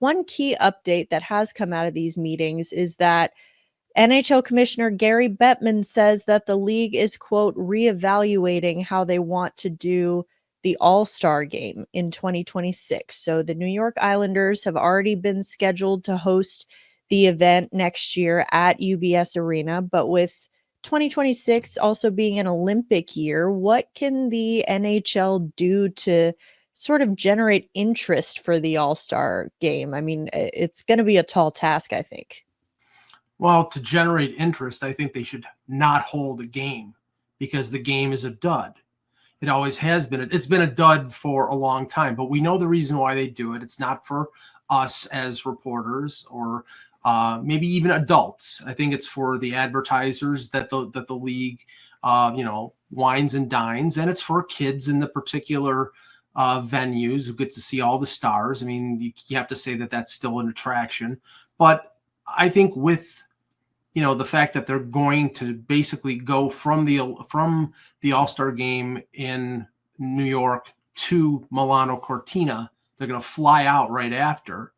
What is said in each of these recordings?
one key update that has come out of these meetings is that NHL Commissioner Gary Bettman says that the league is, quote, reevaluating how they want to do the All-Star game in 2026. So the New York Islanders have already been scheduled to host the event next year at UBS Arena, but with 2026 also being an Olympic year, what can the NHL do to sort of generate interest for the All-Star game? I mean, it's going to be a tall task, I think. Well, to generate interest, I think they should not hold a game because the game is a dud. It always has been. It's been a dud for a long time, but we know the reason why they do it. It's not for us as reporters or maybe even adults. I think it's for the advertisers that the league, wines and dines, and it's for kids in the particular venues who get to see all the stars. I mean, you have to say that that's still an attraction, but I think with the fact that they're going to basically go from the All-Star game in New York to Milano Cortina, they're going to fly out right after.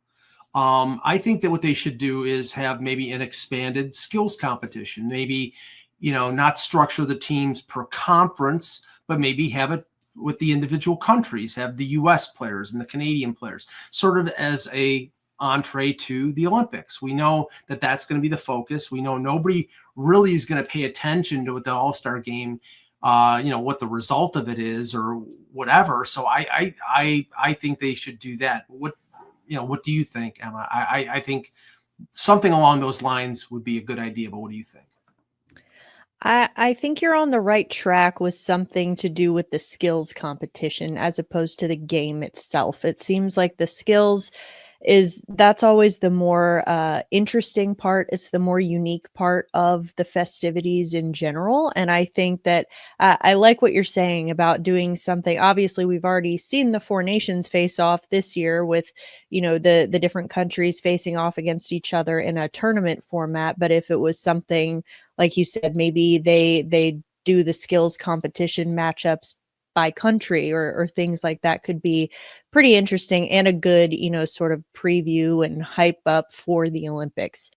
I think that what they should do is have maybe an expanded skills competition. Maybe, not structure the teams per conference, but maybe have it with the individual countries, have the U.S. players and the Canadian players, sort of as a entree to the Olympics. We know that that's going to be the focus. We know nobody really is going to pay attention to what the All-Star game, what the result of it is or whatever. So I think they should do that. What do you think, Emma? I think something along those lines would be a good idea, but what do you think? I think you're on the right track with something to do with the skills competition as opposed to the game itself. It seems like the skills that's always the more interesting part. It's the more unique part of the festivities in general. And I think that I like what you're saying about doing something. Obviously, we've already seen the Four Nations face off this year with, the different countries facing off against each other in a tournament format. But if it was something, like you said, maybe they do the skills competition matchups by country or things like that could be pretty interesting and a good, sort of preview and hype up for the Olympics.